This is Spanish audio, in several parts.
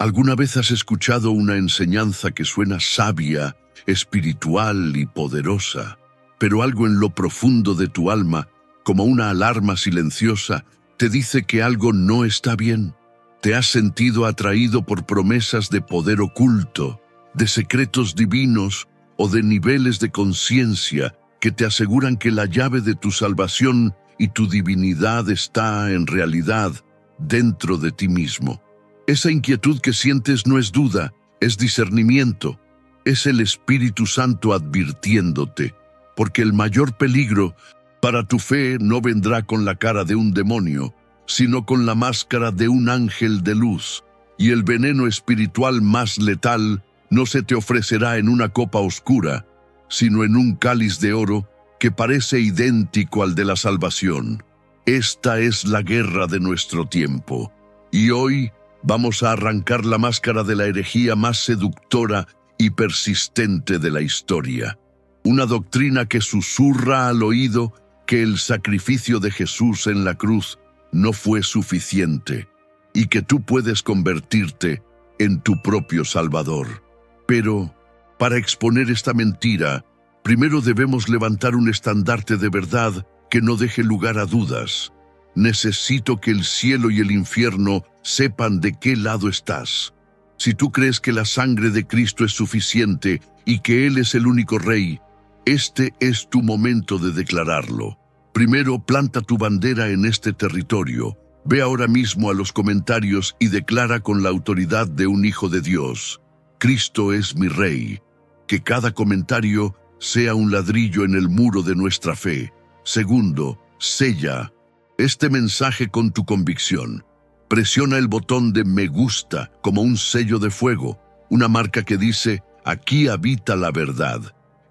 ¿Alguna vez has escuchado una enseñanza que suena sabia, espiritual y poderosa, pero algo en lo profundo de tu alma, como una alarma silenciosa, te dice que algo no está bien? ¿Te has sentido atraído por promesas de poder oculto, de secretos divinos o de niveles de conciencia que te aseguran que la llave de tu salvación y tu divinidad está, en realidad, dentro de ti mismo? Esa inquietud que sientes no es duda, es discernimiento. Es el Espíritu Santo advirtiéndote, porque el mayor peligro para tu fe no vendrá con la cara de un demonio, sino con la máscara de un ángel de luz, y el veneno espiritual más letal no se te ofrecerá en una copa oscura, sino en un cáliz de oro que parece idéntico al de la salvación. Esta es la guerra de nuestro tiempo, y hoy vamos a arrancar la máscara de la herejía más seductora y persistente de la historia. Una doctrina que susurra al oído que el sacrificio de Jesús en la cruz no fue suficiente y que tú puedes convertirte en tu propio Salvador. Pero, para exponer esta mentira, primero debemos levantar un estandarte de verdad que no deje lugar a dudas. Necesito que el cielo y el infierno sepan de qué lado estás. Si tú crees que la sangre de Cristo es suficiente y que Él es el único Rey, este es tu momento de declararlo. Primero, planta tu bandera en este territorio. Ve ahora mismo a los comentarios y declara con la autoridad de un hijo de Dios: Cristo es mi Rey. Que cada comentario sea un ladrillo en el muro de nuestra fe. Segundo, sella este mensaje con tu convicción. Presiona el botón de me gusta como un sello de fuego, una marca que dice: aquí habita la verdad,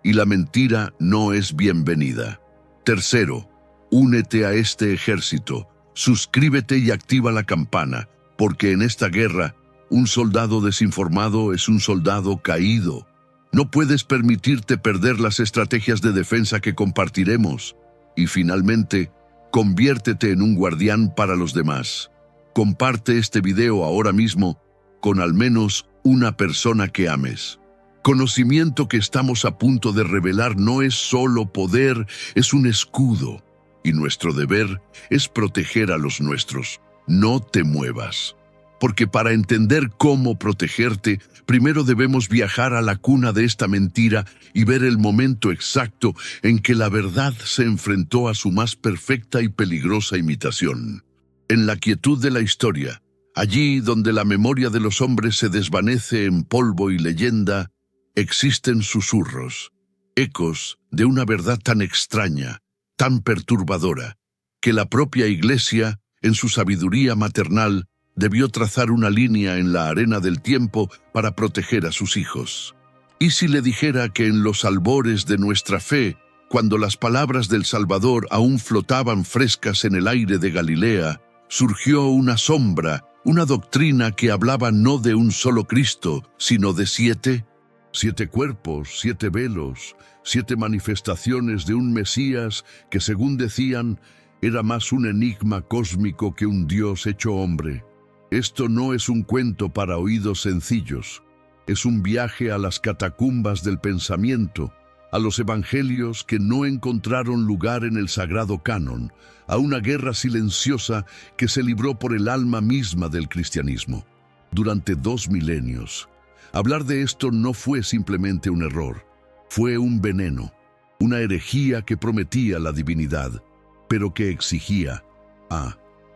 y la mentira no es bienvenida. Tercero, únete a este ejército, suscríbete y activa la campana, porque en esta guerra, un soldado desinformado es un soldado caído. No puedes permitirte perder las estrategias de defensa que compartiremos. Y finalmente, conviértete en un guardián para los demás. Comparte este video ahora mismo con al menos una persona que ames. Conocimiento que estamos a punto de revelar no es solo poder, es un escudo. Y nuestro deber es proteger a los nuestros. No te muevas. Porque para entender cómo protegerte, primero debemos viajar a la cuna de esta mentira y ver el momento exacto en que la verdad se enfrentó a su más perfecta y peligrosa imitación. En la quietud de la historia, allí donde la memoria de los hombres se desvanece en polvo y leyenda, existen susurros, ecos de una verdad tan extraña, tan perturbadora, que la propia Iglesia, en su sabiduría maternal, debió trazar una línea en la arena del tiempo para proteger a sus hijos. ¿Y si le dijera que en los albores de nuestra fe, cuando las palabras del Salvador aún flotaban frescas en el aire de Galilea, surgió una sombra, una doctrina que hablaba no de un solo Cristo, sino de 7? 7 cuerpos, 7 velos, 7 manifestaciones de un Mesías que, según decían, era más un enigma cósmico que un Dios hecho hombre. Esto no es un cuento para oídos sencillos. Es un viaje a las catacumbas del pensamiento, a los evangelios que no encontraron lugar en el sagrado canon, a una guerra silenciosa que se libró por el alma misma del cristianismo. Durante 2 milenios, hablar de esto no fue simplemente un error, fue un veneno, una herejía que prometía la divinidad, pero que exigía,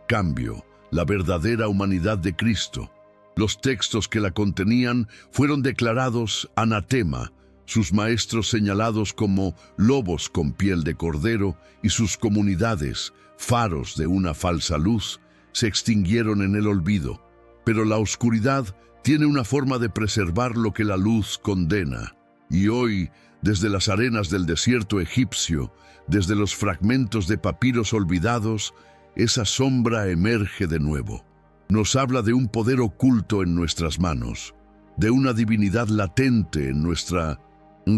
cambio, la verdadera humanidad de Cristo. Los textos que la contenían fueron declarados anatema, sus maestros señalados como lobos con piel de cordero y sus comunidades, faros de una falsa luz, se extinguieron en el olvido. Pero la oscuridad tiene una forma de preservar lo que la luz condena. Y hoy, desde las arenas del desierto egipcio, desde los fragmentos de papiros olvidados, esa sombra emerge de nuevo. Nos habla de un poder oculto en nuestras manos, de una divinidad latente en nuestra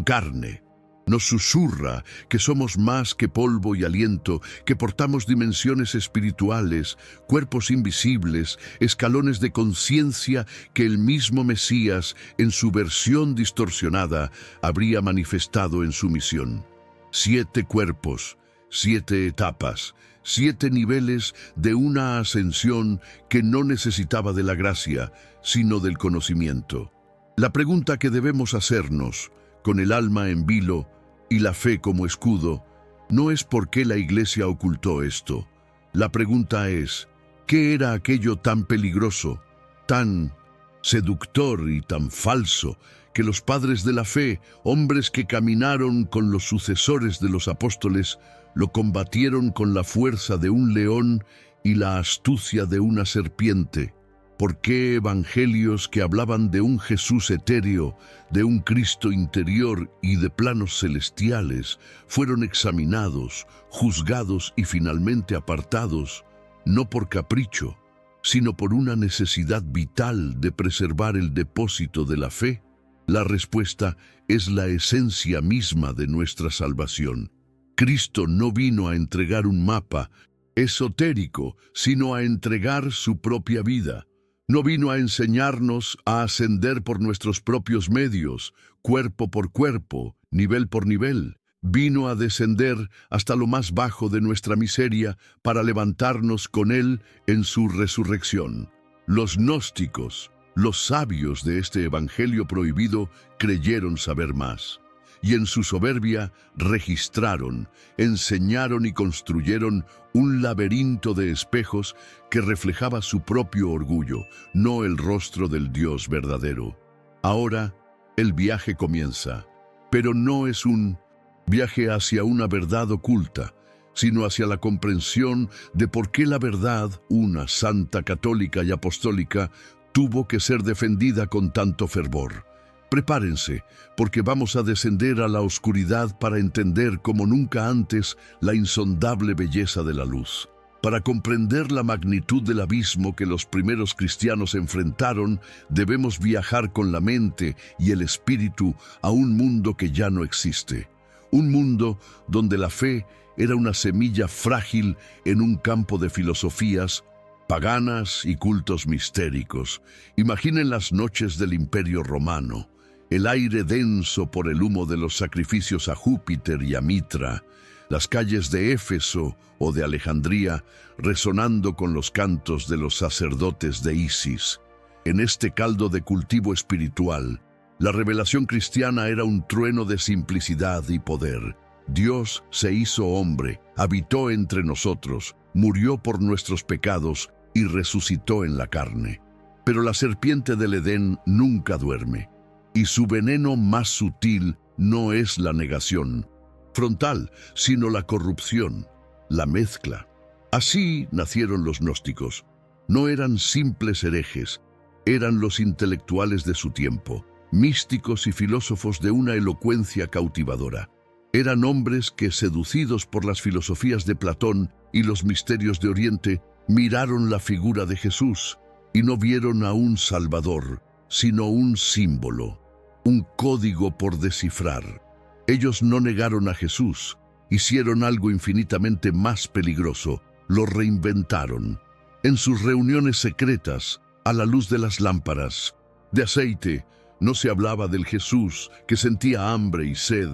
carne. Nos susurra que somos más que polvo y aliento, que portamos dimensiones espirituales, cuerpos invisibles, escalones de conciencia que el mismo Mesías, en su versión distorsionada, habría manifestado en su misión. 7 cuerpos, 7 etapas, 7 niveles de una ascensión que no necesitaba de la gracia, sino del conocimiento. La pregunta que debemos hacernos, con el alma en vilo y la fe como escudo, no es por qué la Iglesia ocultó esto. La pregunta es, ¿qué era aquello tan peligroso, tan seductor y tan falso, que los padres de la fe, hombres que caminaron con los sucesores de los apóstoles, lo combatieron con la fuerza de un león y la astucia de una serpiente? ¿Por qué evangelios que hablaban de un Jesús etéreo, de un Cristo interior y de planos celestiales fueron examinados, juzgados y finalmente apartados, no por capricho, sino por una necesidad vital de preservar el depósito de la fe? La respuesta es la esencia misma de nuestra salvación. Cristo no vino a entregar un mapa esotérico, sino a entregar su propia vida. No vino a enseñarnos a ascender por nuestros propios medios, cuerpo por cuerpo, nivel por nivel. Vino a descender hasta lo más bajo de nuestra miseria para levantarnos con Él en su resurrección. Los gnósticos, los sabios de este evangelio prohibido, creyeron saber más. Y en su soberbia registraron, enseñaron y construyeron un laberinto de espejos que reflejaba su propio orgullo, no el rostro del Dios verdadero. Ahora el viaje comienza, pero no es un viaje hacia una verdad oculta, sino hacia la comprensión de por qué la verdad, una santa, católica y apostólica, tuvo que ser defendida con tanto fervor. Prepárense, porque vamos a descender a la oscuridad para entender como nunca antes la insondable belleza de la luz. Para comprender la magnitud del abismo que los primeros cristianos enfrentaron, debemos viajar con la mente y el espíritu a un mundo que ya no existe. Un mundo donde la fe era una semilla frágil en un campo de filosofías paganas y cultos mistéricos. Imaginen las noches del Imperio Romano, el aire denso por el humo de los sacrificios a Júpiter y a Mitra, las calles de Éfeso o de Alejandría resonando con los cantos de los sacerdotes de Isis. En este caldo de cultivo espiritual, la revelación cristiana era un trueno de simplicidad y poder. Dios se hizo hombre, habitó entre nosotros, murió por nuestros pecados y resucitó en la carne. Pero la serpiente del Edén nunca duerme, y su veneno más sutil no es la negación frontal, sino la corrupción, la mezcla. Así nacieron los gnósticos. No eran simples herejes, eran los intelectuales de su tiempo, místicos y filósofos de una elocuencia cautivadora. Eran hombres que, seducidos por las filosofías de Platón y los misterios de Oriente, miraron la figura de Jesús y no vieron a un Salvador, sino un símbolo, un código por descifrar. Ellos no negaron a Jesús, hicieron algo infinitamente más peligroso, lo reinventaron. En sus reuniones secretas, a la luz de las lámparas de aceite, no se hablaba del Jesús que sentía hambre y sed,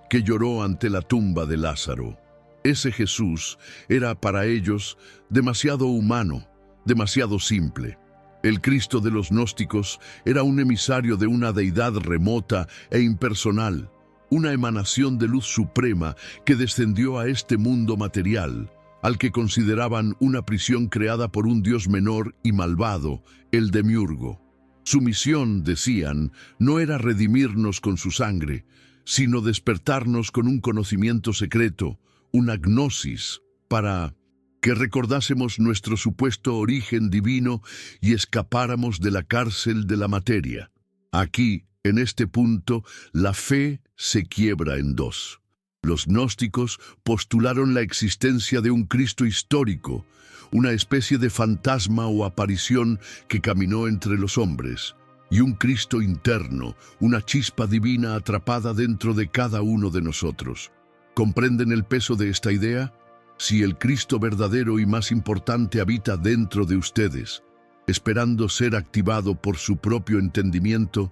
que lloró ante la tumba de Lázaro. Ese Jesús era para ellos demasiado humano, demasiado simple. El Cristo de los gnósticos era un emisario de una deidad remota e impersonal, una emanación de luz suprema que descendió a este mundo material, al que consideraban una prisión creada por un dios menor y malvado, el demiurgo. Su misión, decían, no era redimirnos con su sangre, sino despertarnos con un conocimiento secreto, una gnosis, para que recordásemos nuestro supuesto origen divino y escapáramos de la cárcel de la materia. Aquí, en este punto, la fe se quiebra en dos. Los gnósticos postularon la existencia de un Cristo histórico, una especie de fantasma o aparición que caminó entre los hombres, y un Cristo interno, una chispa divina atrapada dentro de cada uno de nosotros. ¿Comprenden el peso de esta idea? Si el Cristo verdadero y más importante habita dentro de ustedes, esperando ser activado por su propio entendimiento,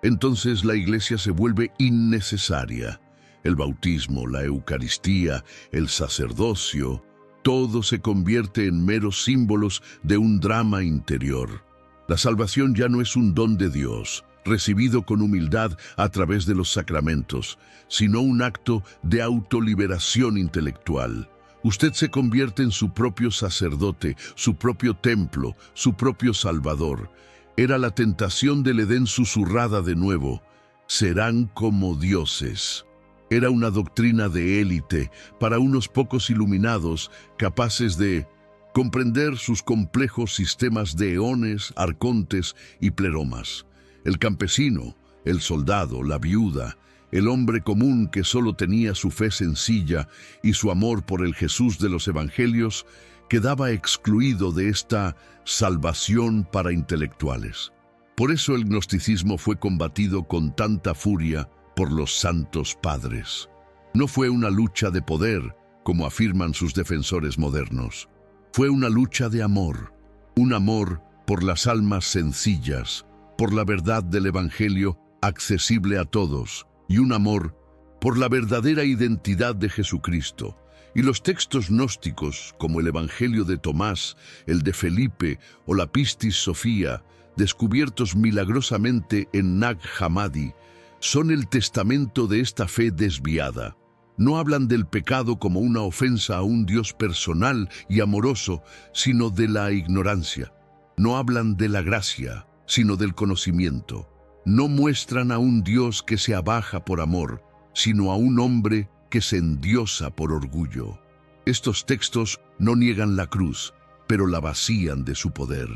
entonces la Iglesia se vuelve innecesaria. El bautismo, la Eucaristía, el sacerdocio, todo se convierte en meros símbolos de un drama interior. La salvación ya no es un don de Dios, recibido con humildad a través de los sacramentos, sino un acto de autoliberación intelectual. Usted se convierte en su propio sacerdote, su propio templo, su propio salvador. Era la tentación del Edén susurrada de nuevo. Serán como dioses. Era una doctrina de élite para unos pocos iluminados capaces de comprender sus complejos sistemas de eones, arcontes y pleromas. El campesino, el soldado, la viuda, el hombre común que solo tenía su fe sencilla y su amor por el Jesús de los Evangelios, quedaba excluido de esta salvación para intelectuales. Por eso el gnosticismo fue combatido con tanta furia por los santos padres. No fue una lucha de poder, como afirman sus defensores modernos. Fue una lucha de amor, un amor por las almas sencillas, por la verdad del Evangelio accesible a todos, y un amor por la verdadera identidad de Jesucristo. Y los textos gnósticos, como el Evangelio de Tomás, el de Felipe o la Pistis Sophia, descubiertos milagrosamente en Nag Hammadi, son el testamento de esta fe desviada. No hablan del pecado como una ofensa a un Dios personal y amoroso, sino de la ignorancia. No hablan de la gracia, sino del conocimiento. No muestran a un Dios que se abaja por amor, sino a un hombre que se endiosa por orgullo. Estos textos no niegan la cruz, pero la vacían de su poder.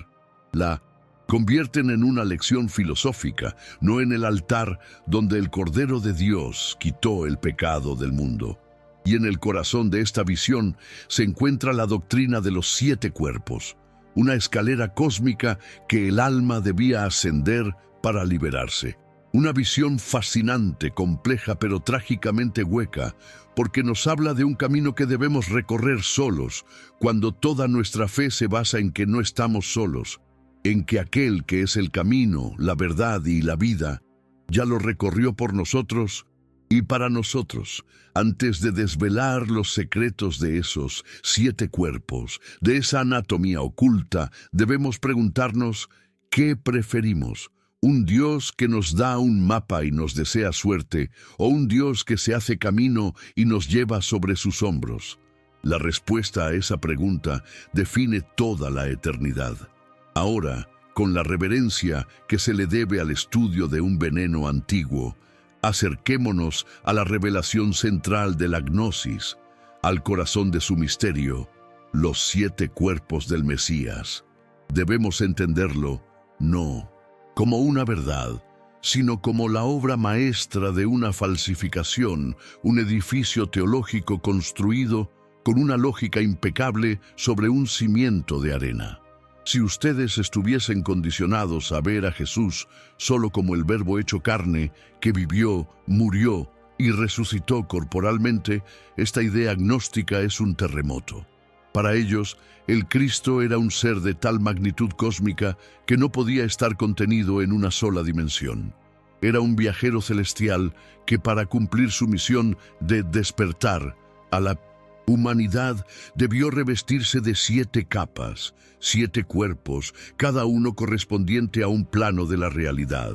La convierten en una lección filosófica, no en el altar donde el Cordero de Dios quitó el pecado del mundo. Y en el corazón de esta visión se encuentra la doctrina de los 7 cuerpos, una escalera cósmica que el alma debía ascender para liberarse. Una visión fascinante, compleja pero trágicamente hueca, porque nos habla de un camino que debemos recorrer solos, cuando toda nuestra fe se basa en que no estamos solos, en que aquel que es el camino, la verdad y la vida, ya lo recorrió por nosotros y para nosotros. Antes de desvelar los secretos de esos 7 cuerpos, de esa anatomía oculta, debemos preguntarnos, ¿qué preferimos? ¿Un Dios que nos da un mapa y nos desea suerte, o un Dios que se hace camino y nos lleva sobre sus hombros? La respuesta a esa pregunta define toda la eternidad. Ahora, con la reverencia que se le debe al estudio de un veneno antiguo, acerquémonos a la revelación central de la gnosis, al corazón de su misterio, los 7 cuerpos del Mesías. Debemos entenderlo, no como una verdad, sino como la obra maestra de una falsificación, un edificio teológico construido con una lógica impecable sobre un cimiento de arena. Si ustedes estuviesen condicionados a ver a Jesús solo como el Verbo hecho carne, que vivió, murió y resucitó corporalmente, esta idea gnóstica es un terremoto. Para ellos, el Cristo era un ser de tal magnitud cósmica que no podía estar contenido en una sola dimensión. Era un viajero celestial que, para cumplir su misión de despertar a la humanidad, debió revestirse de 7 capas, 7 cuerpos, cada uno correspondiente a un plano de la realidad.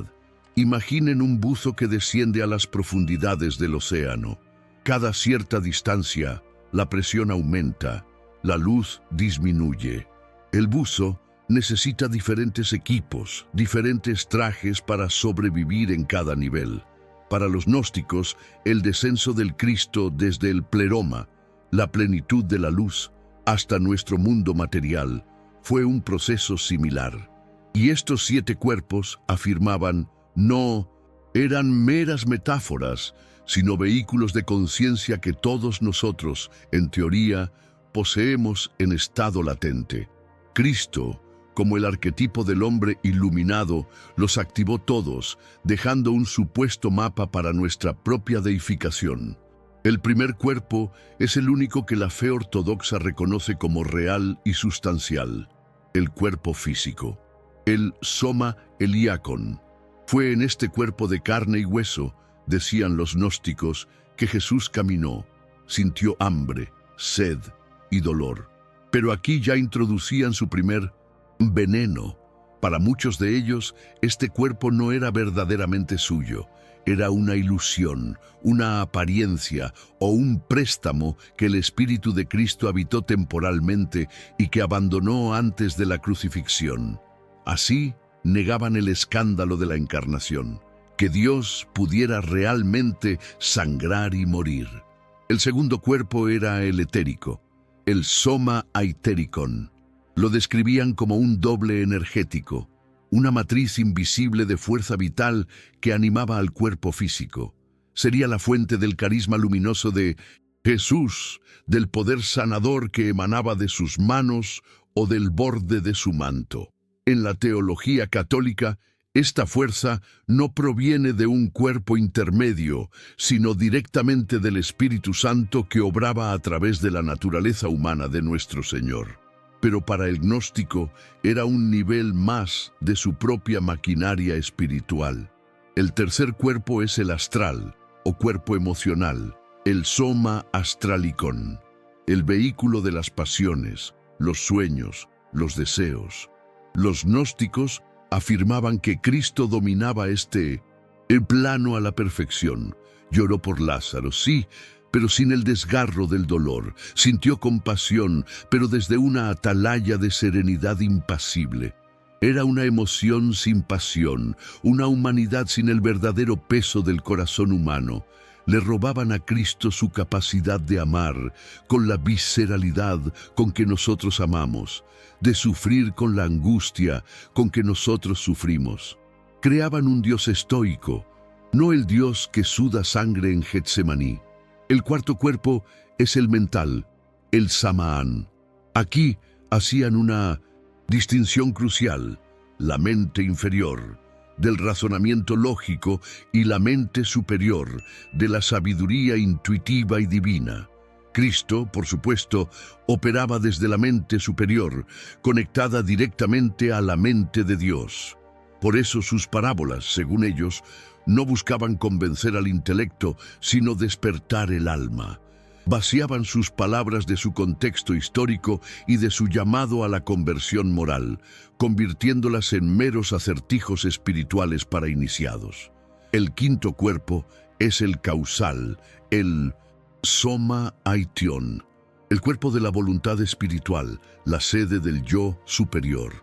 Imaginen un buzo que desciende a las profundidades del océano. Cada cierta distancia, la presión aumenta, la luz disminuye. El buzo necesita diferentes equipos, diferentes trajes para sobrevivir en cada nivel. Para los gnósticos, el descenso del Cristo desde el pleroma, la plenitud de la luz, hasta nuestro mundo material, fue un proceso similar. Y estos 7 cuerpos, afirmaban, no eran meras metáforas, sino vehículos de conciencia que todos nosotros, en teoría, poseemos en estado latente. Cristo, como el arquetipo del hombre iluminado, los activó todos, dejando un supuesto mapa para nuestra propia deificación. El primer cuerpo es el único que la fe ortodoxa reconoce como real y sustancial, el cuerpo físico, el soma eliakon. Fue en este cuerpo de carne y hueso, decían los gnósticos, que Jesús caminó, sintió hambre, sed y dolor. Pero aquí ya introducían su primer veneno. Para muchos de ellos, este cuerpo no era verdaderamente suyo. Era una ilusión, una apariencia o un préstamo que el Espíritu de Cristo habitó temporalmente y que abandonó antes de la crucifixión. Así, negaban el escándalo de la encarnación, que Dios pudiera realmente sangrar y morir. El segundo cuerpo era el etérico, el soma aiterikon. Lo describían como un doble energético, una matriz invisible de fuerza vital que animaba al cuerpo físico. Sería la fuente del carisma luminoso de Jesús, del poder sanador que emanaba de sus manos o del borde de su manto. En la teología católica, esta fuerza no proviene de un cuerpo intermedio, sino directamente del Espíritu Santo que obraba a través de la naturaleza humana de nuestro Señor. Pero para el gnóstico era un nivel más de su propia maquinaria espiritual. El tercer cuerpo es el astral, o cuerpo emocional, el soma astralikon, el vehículo de las pasiones, los sueños, los deseos. Los gnósticos afirmaban que Cristo dominaba el plano a la perfección. Lloró por Lázaro, sí, pero sin el desgarro del dolor. Sintió compasión, pero desde una atalaya de serenidad impasible. Era una emoción sin pasión, una humanidad sin el verdadero peso del corazón humano. Le robaban a Cristo su capacidad de amar con la visceralidad con que nosotros amamos, de sufrir con la angustia con que nosotros sufrimos. Creaban un Dios estoico, no el Dios que suda sangre en Getsemaní. El cuarto cuerpo es el mental, el Samaán. Aquí hacían una distinción crucial, la mente inferior, del razonamiento lógico, y la mente superior, de la sabiduría intuitiva y divina. Cristo, por supuesto, operaba desde la mente superior, conectada directamente a la mente de Dios. Por eso sus parábolas, según ellos, no buscaban convencer al intelecto, sino despertar el alma. Vaciaban sus palabras de su contexto histórico y de su llamado a la conversión moral, convirtiéndolas en meros acertijos espirituales para iniciados. El quinto cuerpo es el causal, el soma aition, el cuerpo de la voluntad espiritual, la sede del yo superior.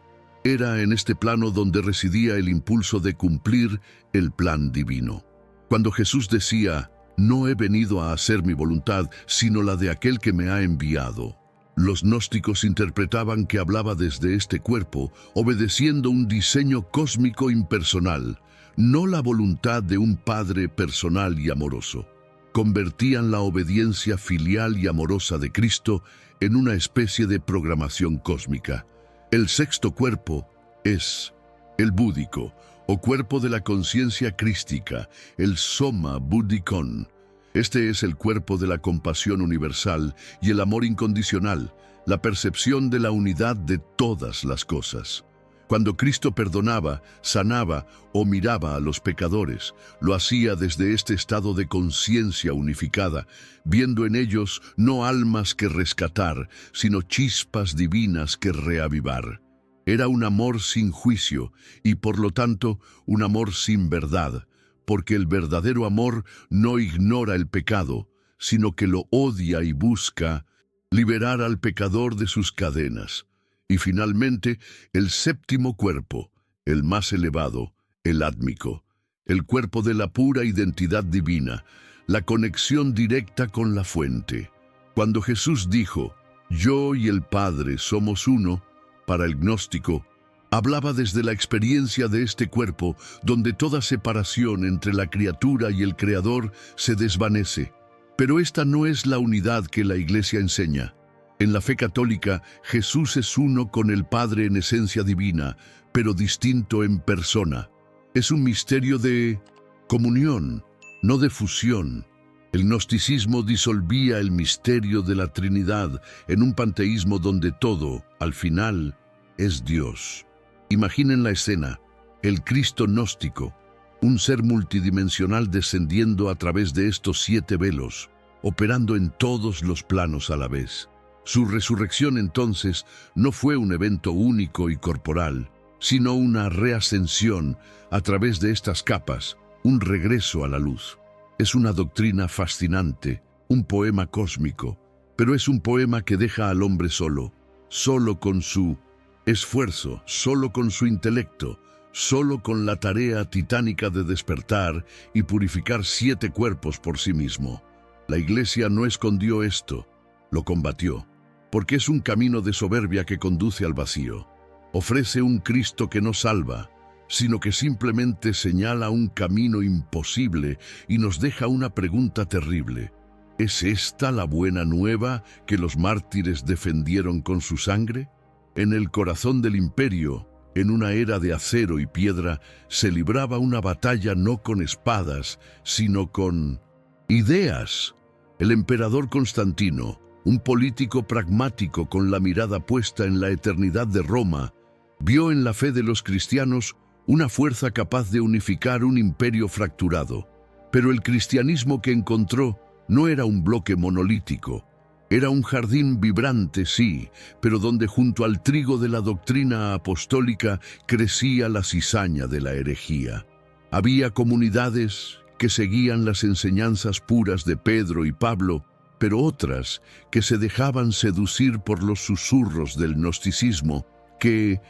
Era en este plano donde residía el impulso de cumplir el plan divino. Cuando Jesús decía, «No he venido a hacer mi voluntad, sino la de aquel que me ha enviado», los gnósticos interpretaban que hablaba desde este cuerpo, obedeciendo un diseño cósmico impersonal, no la voluntad de un Padre personal y amoroso. Convertían la obediencia filial y amorosa de Cristo en una especie de programación cósmica. El sexto cuerpo es el búdico, o cuerpo de la conciencia crística, el soma buddhikon. Este es el cuerpo de la compasión universal y el amor incondicional, la percepción de la unidad de todas las cosas. Cuando Cristo perdonaba, sanaba o miraba a los pecadores, lo hacía desde este estado de conciencia unificada, viendo en ellos no almas que rescatar, sino chispas divinas que reavivar. Era un amor sin juicio y, por lo tanto, un amor sin verdad, porque el verdadero amor no ignora el pecado, sino que lo odia y busca liberar al pecador de sus cadenas. Y finalmente, el séptimo cuerpo, el más elevado, el átmico, el cuerpo de la pura identidad divina, la conexión directa con la fuente. Cuando Jesús dijo, «Yo y el Padre somos uno», para el gnóstico, hablaba desde la experiencia de este cuerpo, donde toda separación entre la criatura y el Creador se desvanece. Pero esta no es la unidad que la Iglesia enseña. En la fe católica, Jesús es uno con el Padre en esencia divina, pero distinto en persona. Es un misterio de comunión, no de fusión. El gnosticismo disolvía el misterio de la Trinidad en un panteísmo donde todo, al final, es Dios. Imaginen la escena, el Cristo gnóstico, un ser multidimensional descendiendo a través de estos 7 velos, operando en todos los planos a la vez. Su resurrección entonces no fue un evento único y corporal, sino una reascensión a través de estas capas, un regreso a la luz. Es una doctrina fascinante, un poema cósmico, pero es un poema que deja al hombre solo, solo con su esfuerzo, solo con su intelecto, solo con la tarea titánica de despertar y purificar 7 cuerpos por sí mismo. La Iglesia no escondió esto, lo combatió, porque es un camino de soberbia que conduce al vacío. Ofrece un Cristo que no salva, sino que simplemente señala un camino imposible y nos deja una pregunta terrible. ¿Es esta la buena nueva que los mártires defendieron con su sangre? En el corazón del imperio, en una era de acero y piedra, se libraba una batalla no con espadas, sino con ideas. El emperador Constantino, un político pragmático con la mirada puesta en la eternidad de Roma, vio en la fe de los cristianos una fuerza capaz de unificar un imperio fracturado. Pero el cristianismo que encontró no era un bloque monolítico. Era un jardín vibrante, sí, pero donde junto al trigo de la doctrina apostólica crecía la cizaña de la herejía. Había comunidades que seguían las enseñanzas puras de Pedro y Pablo, pero otras que se dejaban seducir por los susurros del gnosticismo, que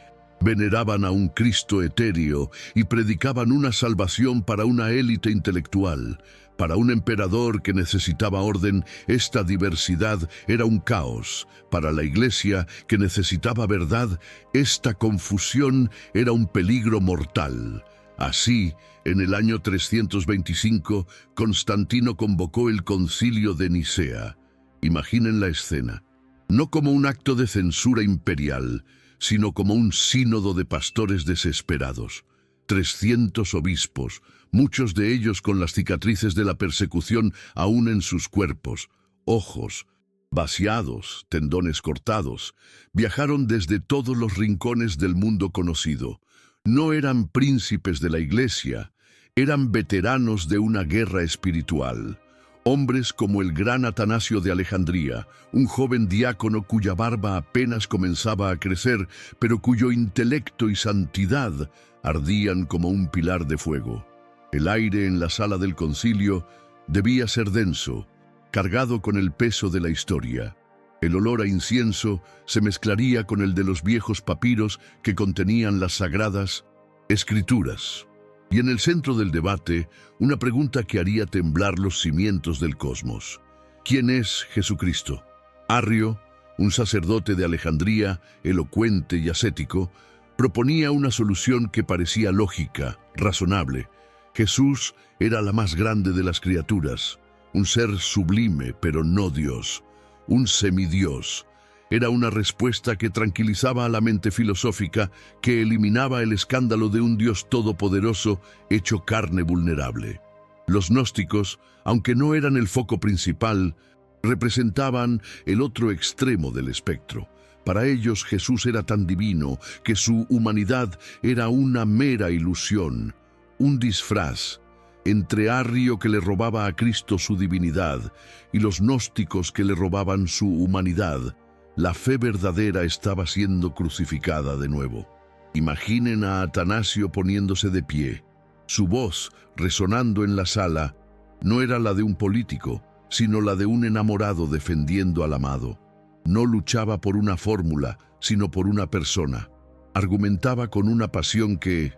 veneraban a un Cristo etéreo y predicaban una salvación para una élite intelectual. Para un emperador que necesitaba orden, esta diversidad era un caos. Para la Iglesia, que necesitaba verdad, esta confusión era un peligro mortal. Así, en el año 325, Constantino convocó el Concilio de Nicea. Imaginen la escena, no como un acto de censura imperial, sino como un sínodo de pastores desesperados. 300 obispos, muchos de ellos con las cicatrices de la persecución aún en sus cuerpos, ojos vaciados, tendones cortados, viajaron desde todos los rincones del mundo conocido. No eran príncipes de la Iglesia, eran veteranos de una guerra espiritual. Hombres como el gran Atanasio de Alejandría, un joven diácono cuya barba apenas comenzaba a crecer, pero cuyo intelecto y santidad ardían como un pilar de fuego. El aire en la sala del concilio debía ser denso, cargado con el peso de la historia. El olor a incienso se mezclaría con el de los viejos papiros que contenían las sagradas escrituras. Y en el centro del debate, una pregunta que haría temblar los cimientos del cosmos. ¿Quién es Jesucristo? Arrio, un sacerdote de Alejandría, elocuente y ascético, proponía una solución que parecía lógica, razonable. Jesús era la más grande de las criaturas, un ser sublime, pero no Dios, un semidios. Era una respuesta que tranquilizaba a la mente filosófica, que eliminaba el escándalo de un Dios todopoderoso hecho carne vulnerable. Los gnósticos, aunque no eran el foco principal, representaban el otro extremo del espectro. Para ellos Jesús era tan divino que su humanidad era una mera ilusión, un disfraz, entre Arrio que le robaba a Cristo su divinidad y los gnósticos que le robaban su humanidad. La fe verdadera estaba siendo crucificada de nuevo. Imaginen a Atanasio poniéndose de pie. Su voz, resonando en la sala, no era la de un político, sino la de un enamorado defendiendo al amado. No luchaba por una fórmula, sino por una persona. Argumentaba con una pasión que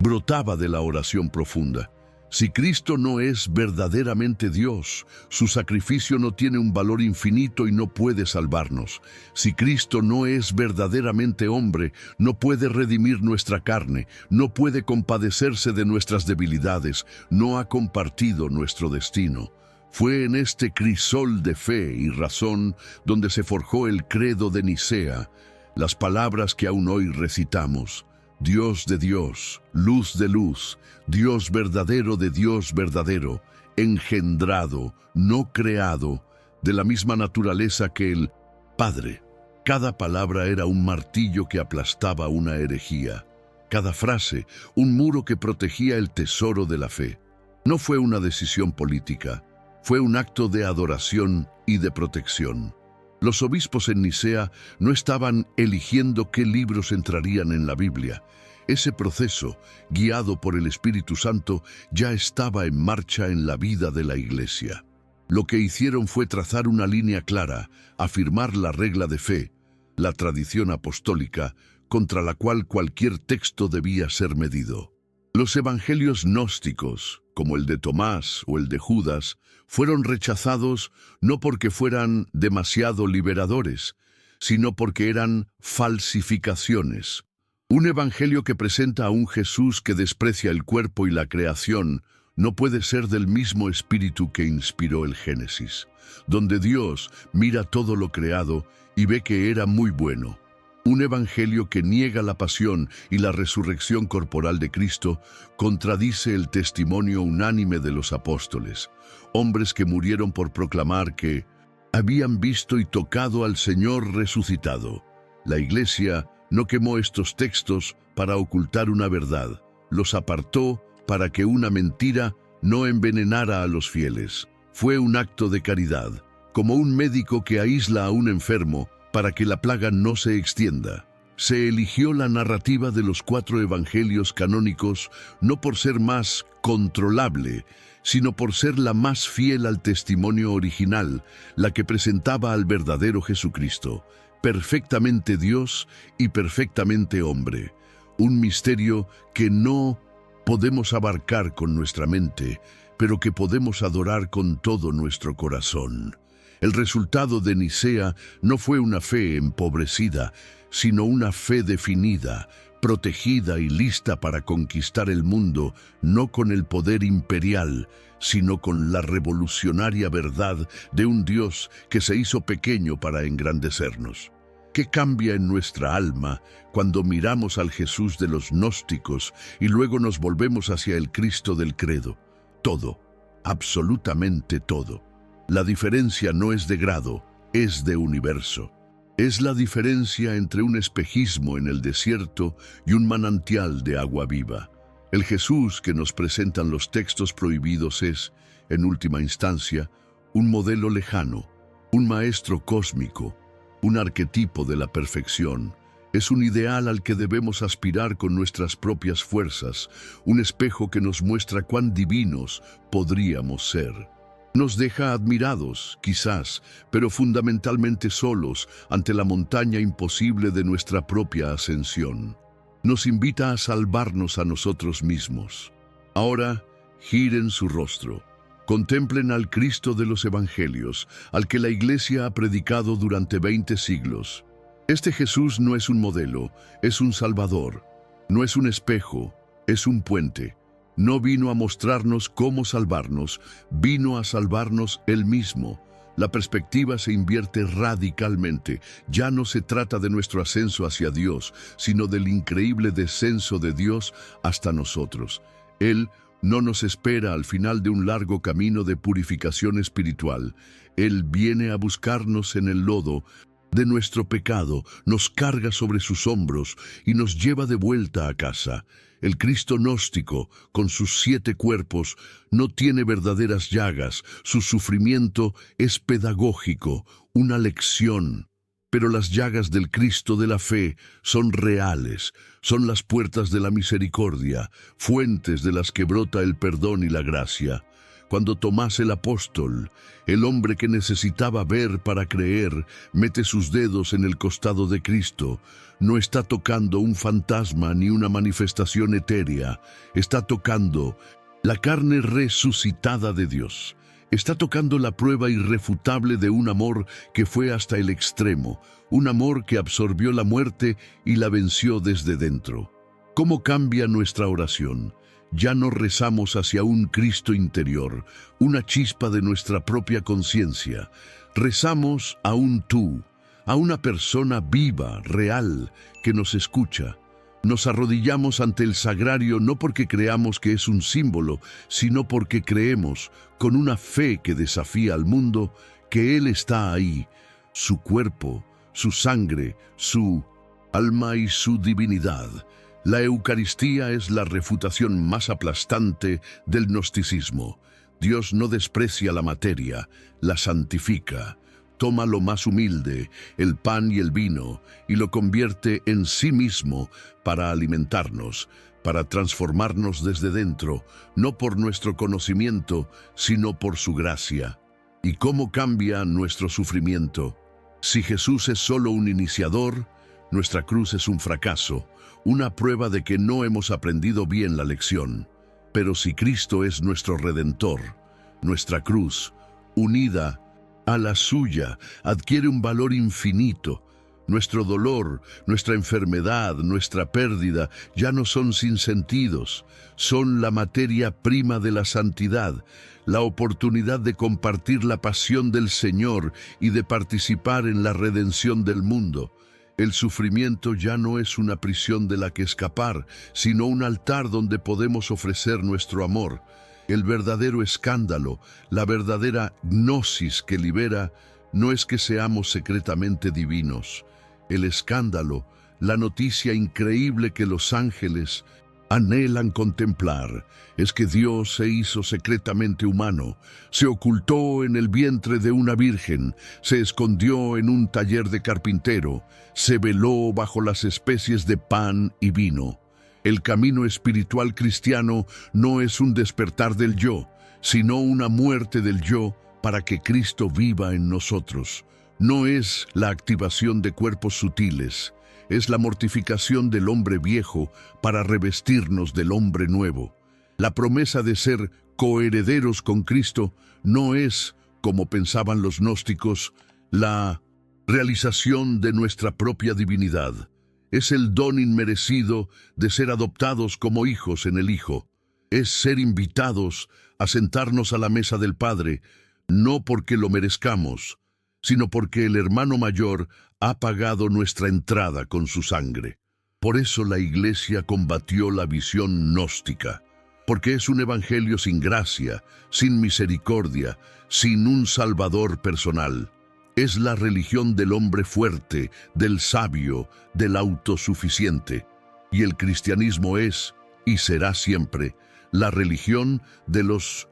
brotaba de la oración profunda. Si Cristo no es verdaderamente Dios, su sacrificio no tiene un valor infinito y no puede salvarnos. Si Cristo no es verdaderamente hombre, no puede redimir nuestra carne, no puede compadecerse de nuestras debilidades, no ha compartido nuestro destino. Fue en este crisol de fe y razón donde se forjó el credo de Nicea, las palabras que aún hoy recitamos: Dios de Dios, luz de luz, Dios verdadero de Dios verdadero, engendrado, no creado, de la misma naturaleza que el Padre. Cada palabra era un martillo que aplastaba una herejía. Cada frase, un muro que protegía el tesoro de la fe. No fue una decisión política, fue un acto de adoración y de protección. Los obispos en Nicea no estaban eligiendo qué libros entrarían en la Biblia. Ese proceso, guiado por el Espíritu Santo, ya estaba en marcha en la vida de la Iglesia. Lo que hicieron fue trazar una línea clara, afirmar la regla de fe, la tradición apostólica, contra la cual cualquier texto debía ser medido. Los evangelios gnósticos, como el de Tomás o el de Judas, fueron rechazados no porque fueran demasiado liberadores, sino porque eran falsificaciones. Un evangelio que presenta a un Jesús que desprecia el cuerpo y la creación no puede ser del mismo espíritu que inspiró el Génesis, donde Dios mira todo lo creado y ve que era muy bueno. Un evangelio que niega la pasión y la resurrección corporal de Cristo contradice el testimonio unánime de los apóstoles, hombres que murieron por proclamar que habían visto y tocado al Señor resucitado. La Iglesia no quemó estos textos para ocultar una verdad, los apartó para que una mentira no envenenara a los fieles. Fue un acto de caridad, como un médico que aísla a un enfermo para que la plaga no se extienda. Se eligió la narrativa de los 4 evangelios canónicos no por ser más controlable, sino por ser la más fiel al testimonio original, la que presentaba al verdadero Jesucristo, perfectamente Dios y perfectamente hombre. Un misterio que no podemos abarcar con nuestra mente, pero que podemos adorar con todo nuestro corazón. El resultado de Nicea no fue una fe empobrecida, sino una fe definida, protegida y lista para conquistar el mundo, no con el poder imperial, sino con la revolucionaria verdad de un Dios que se hizo pequeño para engrandecernos. ¿Qué cambia en nuestra alma cuando miramos al Jesús de los gnósticos y luego nos volvemos hacia el Cristo del credo? Todo, absolutamente todo. La diferencia no es de grado, es de universo. Es la diferencia entre un espejismo en el desierto y un manantial de agua viva. El Jesús que nos presentan los textos prohibidos es, en última instancia, un modelo lejano, un maestro cósmico, un arquetipo de la perfección. Es un ideal al que debemos aspirar con nuestras propias fuerzas, un espejo que nos muestra cuán divinos podríamos ser. Nos deja admirados, quizás, pero fundamentalmente solos ante la montaña imposible de nuestra propia ascensión. Nos invita a salvarnos a nosotros mismos. Ahora, giren su rostro. Contemplen al Cristo de los Evangelios, al que la Iglesia ha predicado durante 20 siglos. Este Jesús no es un modelo, es un Salvador. No es un espejo, es un puente. No vino a mostrarnos cómo salvarnos, vino a salvarnos Él mismo. La perspectiva se invierte radicalmente. Ya no se trata de nuestro ascenso hacia Dios, sino del increíble descenso de Dios hasta nosotros. Él no nos espera al final de un largo camino de purificación espiritual. Él viene a buscarnos en el lodo de nuestro pecado, nos carga sobre sus hombros y nos lleva de vuelta a casa. El Cristo gnóstico, con sus 7 cuerpos, no tiene verdaderas llagas. Su sufrimiento es pedagógico, una lección. Pero las llagas del Cristo de la fe son reales, son las puertas de la misericordia, fuentes de las que brota el perdón y la gracia. Cuando Tomás el apóstol, el hombre que necesitaba ver para creer, mete sus dedos en el costado de Cristo, no está tocando un fantasma ni una manifestación etérea, está tocando la carne resucitada de Dios. Está tocando la prueba irrefutable de un amor que fue hasta el extremo, un amor que absorbió la muerte y la venció desde dentro. ¿Cómo cambia nuestra oración? ya no rezamos hacia un Cristo interior, una chispa de nuestra propia conciencia. Rezamos a un tú, a una persona viva, real, que nos escucha. Nos arrodillamos ante el sagrario no porque creamos que es un símbolo, sino porque creemos, con una fe que desafía al mundo, que Él está ahí, su cuerpo, su sangre, su alma y su divinidad. La Eucaristía es la refutación más aplastante del gnosticismo. Dios no desprecia la materia, la santifica. Toma lo más humilde, el pan y el vino, y lo convierte en sí mismo para alimentarnos, para transformarnos desde dentro, no por nuestro conocimiento, sino por su gracia. ¿Y cómo cambia nuestro sufrimiento? Si Jesús es solo un iniciador, nuestra cruz es un fracaso, una prueba de que no hemos aprendido bien la lección. Pero si Cristo es nuestro Redentor, nuestra cruz, unida a la suya, adquiere un valor infinito. Nuestro dolor, nuestra enfermedad, nuestra pérdida ya no son sinsentidos, son la materia prima de la santidad, la oportunidad de compartir la pasión del Señor y de participar en la redención del mundo. El sufrimiento ya no es una prisión de la que escapar, sino un altar donde podemos ofrecer nuestro amor. El verdadero escándalo, la verdadera gnosis que libera, no es que seamos secretamente divinos. El escándalo, la noticia increíble que los ángeles anhelan contemplar, es que Dios se hizo secretamente humano, se ocultó en el vientre de una virgen, se escondió en un taller de carpintero, se veló bajo las especies de pan y vino. El camino espiritual cristiano no es un despertar del yo, sino una muerte del yo para que Cristo viva en nosotros. No es la activación de cuerpos sutiles, es la mortificación del hombre viejo para revestirnos del hombre nuevo. La promesa de ser coherederos con Cristo no es, como pensaban los gnósticos, la realización de nuestra propia divinidad. Es el don inmerecido de ser adoptados como hijos en el Hijo. Es ser invitados a sentarnos a la mesa del Padre, no porque lo merezcamos, sino porque el hermano mayor ha pagado nuestra entrada con su sangre. Por eso la Iglesia combatió la visión gnóstica, porque es un evangelio sin gracia, sin misericordia, sin un Salvador personal. Es la religión del hombre fuerte, del sabio, del autosuficiente. Y el cristianismo es, y será siempre, la religión de los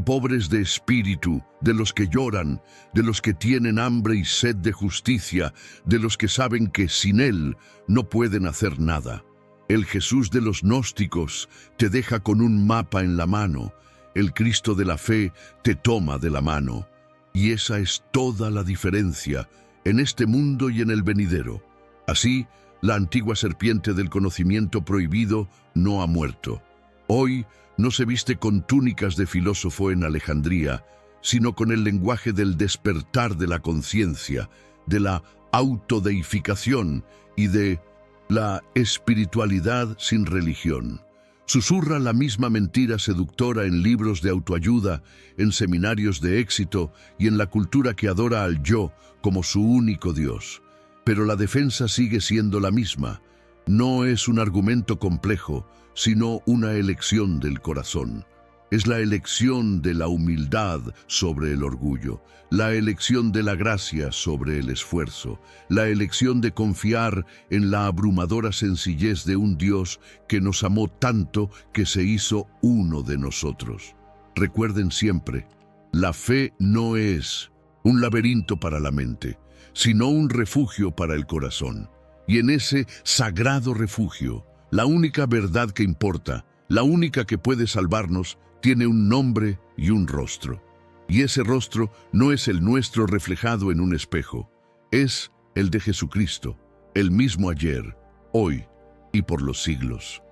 pobres de espíritu, de los que lloran, de los que tienen hambre y sed de justicia, de los que saben que sin Él no pueden hacer nada. El Jesús de los gnósticos te deja con un mapa en la mano. El Cristo de la fe te toma de la mano. Y esa es toda la diferencia en este mundo y en el venidero. Así, la antigua serpiente del conocimiento prohibido no ha muerto. Hoy no se viste con túnicas de filósofo en Alejandría, sino con el lenguaje del despertar de la conciencia, de la autodeificación y de la espiritualidad sin religión. Susurra la misma mentira seductora en libros de autoayuda, en seminarios de éxito y en la cultura que adora al yo como su único Dios. Pero la defensa sigue siendo la misma. No es un argumento complejo, sino una elección del corazón. Es la elección de la humildad sobre el orgullo, la elección de la gracia sobre el esfuerzo, la elección de confiar en la abrumadora sencillez de un Dios que nos amó tanto que se hizo uno de nosotros. Recuerden siempre, la fe no es un laberinto para la mente, sino un refugio para el corazón. Y en ese sagrado refugio, la única verdad que importa, la única que puede salvarnos, tiene un nombre y un rostro. Y ese rostro no es el nuestro reflejado en un espejo, es el de Jesucristo, el mismo ayer, hoy y por los siglos.